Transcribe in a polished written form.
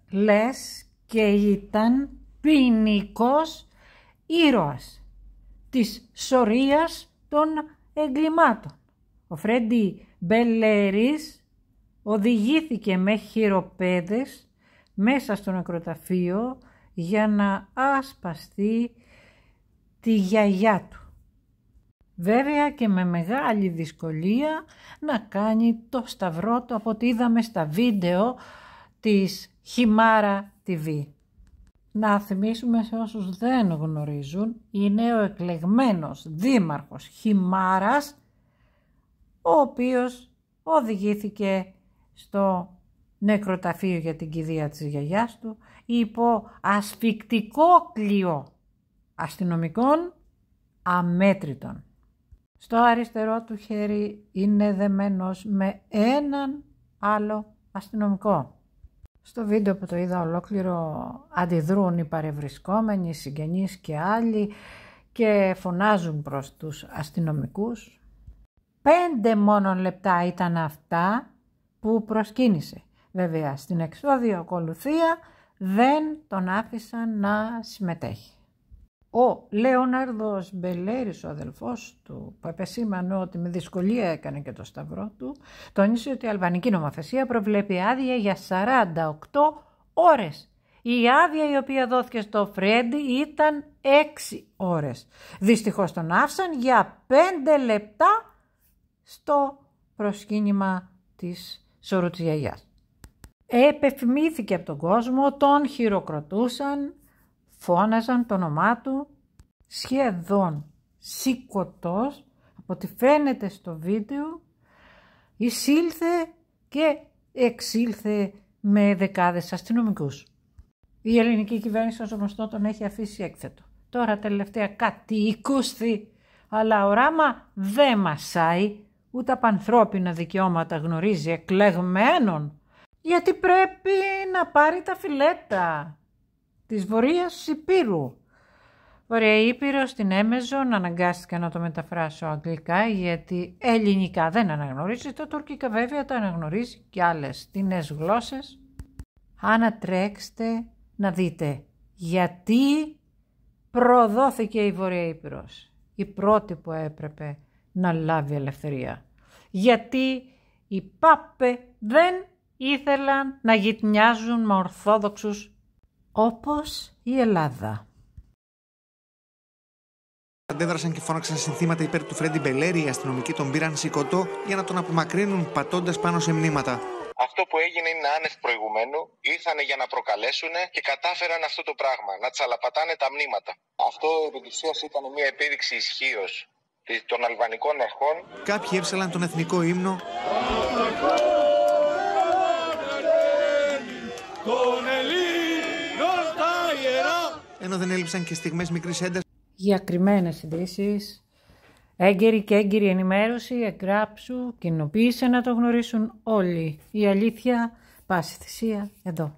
λες και ήταν ποινικός ήρωας της σωρίας των εγκλημάτων. Ο Φρέντι Μπελέρης οδηγήθηκε με χειροπέδες μέσα στο νεκροταφείο για να ασπαστεί τη γιαγιά του. Βέβαια και με μεγάλη δυσκολία να κάνει το σταυρό του από ό,τι είδαμε στα βίντεο της Χιμάρα TV. Να θυμίσουμε σε όσους δεν γνωρίζουν, είναι ο εκλεγμένος δήμαρχος Χιμάρας, ο οποίος οδηγήθηκε στο νεκροταφείο για την κηδεία της γιαγιάς του υπό ασφικτικό κλειό αστυνομικών αμέτρητων. Στο αριστερό του χέρι είναι δεμένος με έναν άλλο αστυνομικό. Στο βίντεο που το είδα ολόκληρο αντιδρούν οι παρευρισκόμενοι, οι συγγενείς και άλλοι και φωνάζουν προς τους αστυνομικούς. 5 μόνο λεπτά ήταν αυτά που προσκύνησε. Βέβαια στην εξώδιο ακολουθία δεν τον άφησαν να συμμετέχει. Ο Λέοναρδος Μπελέρης, ο αδελφός του, που επεσήμανε ότι με δυσκολία έκανε και το σταυρό του, τόνισε ότι η αλβανική νομοθεσία προβλέπει άδεια για 48 ώρες. Η άδεια η οποία δόθηκε στο Φρέντι ήταν 6 ώρες. Δυστυχώς τον άφησαν για 5 λεπτά στο προσκύνημα της σωρού της γιαγιάς. Επεφημήθηκε από τον κόσμο, τον χειροκροτούσαν, φώναζαν το όνομά του, σχεδόν σηκωτός, από ό,τι φαίνεται στο βίντεο, εισήλθε και εξήλθε με δεκάδες αστυνομικούς. Η ελληνική κυβέρνηση ως γνωστό τον έχει αφήσει έκθετο. Τώρα τελευταία κάτι οικούσθη, αλλά ο Ράμα δεν μασάει, ούτε από ανθρώπινα δικαιώματα γνωρίζει εκλεγμένων, γιατί πρέπει να πάρει τα φιλέτα της Βορείας Υπήρου. Βορεια Ήπειρο στην Έμεζον αναγκάστηκα να το μεταφράσω αγγλικά γιατί ελληνικά δεν αναγνωρίζει, το τουρκικά βέβαια το αναγνωρίζει και άλλες τινές γλώσσες. Ανατρέξτε να δείτε γιατί προδόθηκε η Βορεια Ήπειρος, η πρώτη που έπρεπε να λάβει ελευθερία. Γιατί οι Πάπε δεν ήθελαν να γειτνιάζουν με Ορθόδοξους όπως η Ελλάδα. Αντέδρασαν και φώναξαν συνθήματα υπέρ του Φρέντι Μπελέρη. Οι αστυνομικοί τον πήραν σηκωτό για να τον απομακρύνουν πατώντας πάνω σε μνήματα. Αυτό που έγινε είναι άνευ προηγουμένου. Ήρθανε για να προκαλέσουν και κατάφεραν αυτό το πράγμα, να τσαλαπατάνε τα μνήματα. Αυτό επί της ουσίας ήταν μια επίδειξη ισχύως των αλβανικών αρχών. Κάποιοι έψαλαν τον εθνικό ύμνο. Ενώ δεν έλειψαν και στιγμές μικρής έντασης. Για κρυμμένες ειδήσεις, έγκαιρη και έγκυρη ενημέρωση, εγγράψου, κοινοποίησε να το γνωρίσουν όλοι. Η αλήθεια, πάση θυσία, εδώ.